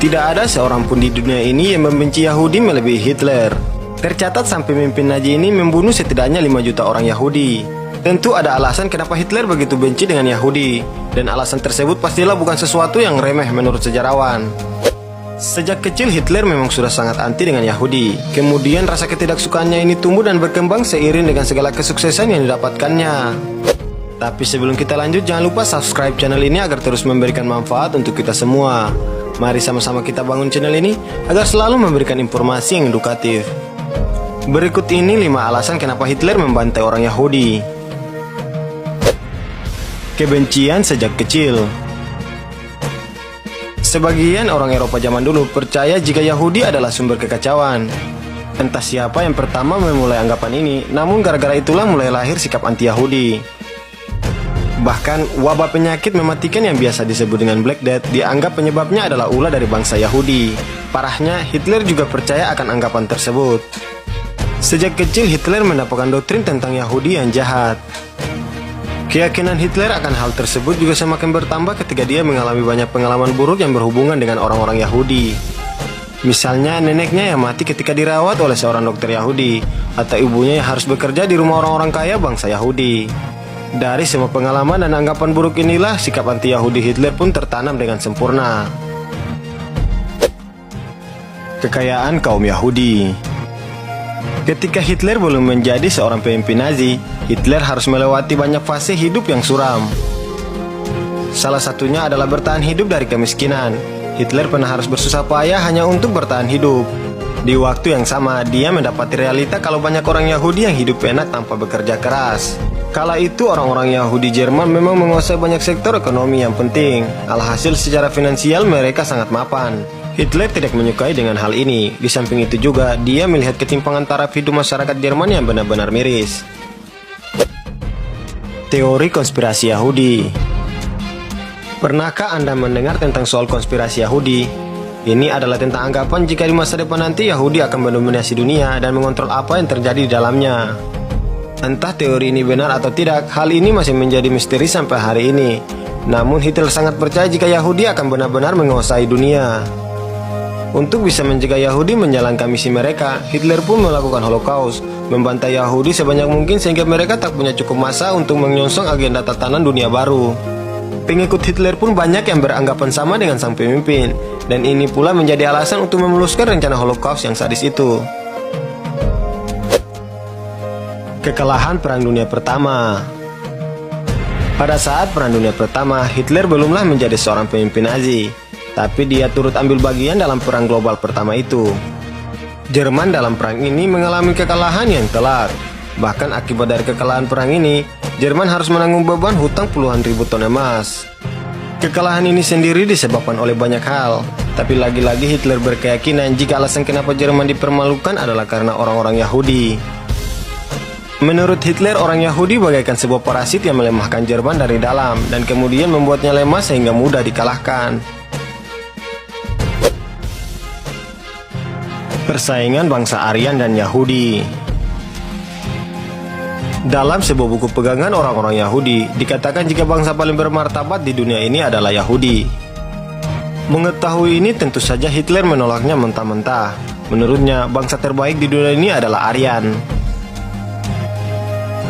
Tidak ada seorang pun di dunia ini yang membenci Yahudi melebihi Hitler. Tercatat sang pemimpin Nazi ini membunuh setidaknya 5 juta orang Yahudi. Tentu ada alasan kenapa Hitler begitu benci dengan Yahudi, dan alasan tersebut pastilah bukan sesuatu yang remeh menurut sejarawan. Sejak kecil Hitler memang sudah sangat anti dengan Yahudi. Kemudian rasa ketidaksukaannya ini tumbuh dan berkembang seiring dengan segala kesuksesan yang didapatkannya. Tapi sebelum kita lanjut, jangan lupa subscribe channel ini agar terus memberikan manfaat untuk kita semua. Mari sama-sama kita bangun channel ini agar selalu memberikan informasi yang edukatif. Berikut ini 5 alasan kenapa Hitler membantai orang Yahudi. Kebencian sejak kecil. Sebagian orang Eropa zaman dulu percaya jika Yahudi adalah sumber kekacauan. Entah siapa yang pertama memulai anggapan ini, namun gara-gara itulah mulai lahir sikap anti-Yahudi. Bahkan wabah penyakit mematikan yang biasa disebut dengan Black Death dianggap penyebabnya adalah ulah dari bangsa Yahudi. Parahnya, Hitler juga percaya akan anggapan tersebut. Sejak kecil Hitler mendapatkan doktrin tentang Yahudi yang jahat. Keyakinan Hitler akan hal tersebut juga semakin bertambah ketika dia mengalami banyak pengalaman buruk yang berhubungan dengan orang-orang Yahudi. Misalnya neneknya yang mati ketika dirawat oleh seorang dokter Yahudi, atau ibunya yang harus bekerja di rumah orang-orang kaya bangsa Yahudi. Dari semua pengalaman dan anggapan buruk inilah sikap anti-Yahudi Hitler pun tertanam dengan sempurna. Kekayaan kaum Yahudi. Ketika Hitler belum menjadi seorang pemimpin Nazi, Hitler harus melewati banyak fase hidup yang suram. Salah satunya adalah bertahan hidup dari kemiskinan. Hitler pernah harus bersusah payah hanya untuk bertahan hidup. Di waktu yang sama, dia mendapati realita kalau banyak orang Yahudi yang hidup enak tanpa bekerja keras. Kala itu orang-orang Yahudi Jerman memang menguasai banyak sektor ekonomi yang penting. Alhasil secara finansial mereka sangat mapan. Hitler tidak menyukai dengan hal ini. Di samping itu juga, dia melihat ketimpangan taraf hidup masyarakat Jerman yang benar-benar miris. Teori konspirasi Yahudi. Pernahkah Anda mendengar tentang soal konspirasi Yahudi? Ini adalah tentang anggapan jika di masa depan nanti Yahudi akan mendominasi dunia dan mengontrol apa yang terjadi di dalamnya. Entah teori ini benar atau tidak, hal ini masih menjadi misteri sampai hari ini. Namun Hitler sangat percaya jika Yahudi akan benar-benar menguasai dunia. Untuk bisa mencegah Yahudi menjalankan misi mereka, Hitler pun melakukan Holocaust, membantai Yahudi sebanyak mungkin sehingga mereka tak punya cukup masa untuk menyongsong agenda tatanan dunia baru. Pengikut Hitler pun banyak yang beranggapan sama dengan sang pemimpin, dan ini pula menjadi alasan untuk memuluskan rencana Holocaust yang sadis itu. Kekalahan Perang Dunia Pertama. Pada saat Perang Dunia Pertama, Hitler belumlah menjadi seorang pemimpin Nazi, tapi dia turut ambil bagian dalam perang global pertama itu. Jerman dalam perang ini mengalami kekalahan yang telak. Bahkan akibat dari kekalahan perang ini, Jerman harus menanggung beban hutang puluhan ribu ton emas. Kekalahan ini sendiri disebabkan oleh banyak hal, tapi lagi-lagi Hitler berkeyakinan jika alasan kenapa Jerman dipermalukan adalah karena orang-orang Yahudi. Menurut Hitler, orang Yahudi bagaikan sebuah parasit yang melemahkan Jerman dari dalam dan kemudian membuatnya lemah sehingga mudah dikalahkan. Persaingan bangsa Aryan dan Yahudi. Dalam sebuah buku pegangan orang-orang Yahudi, dikatakan jika bangsa paling bermartabat di dunia ini adalah Yahudi. Mengetahui ini tentu saja Hitler menolaknya mentah-mentah. Menurutnya, bangsa terbaik di dunia ini adalah Aryan.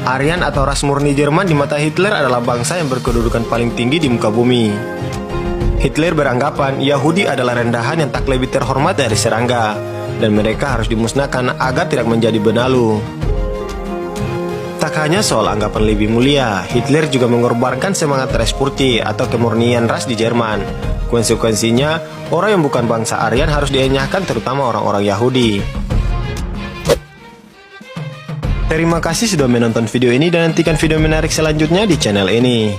Aryan atau ras murni Jerman di mata Hitler adalah bangsa yang berkedudukan paling tinggi di muka bumi. Hitler beranggapan Yahudi adalah rendahan yang tak lebih terhormat dari serangga, dan mereka harus dimusnahkan agar tidak menjadi benalu. Tak hanya soal anggapan lebih mulia, Hitler juga mengorbankan semangat res purti atau kemurnian ras di Jerman. Konsekuensinya, orang yang bukan bangsa Aryan harus dienyahkan, terutama orang-orang Yahudi. Terima kasih sudah menonton video ini dan nantikan video menarik selanjutnya di channel ini.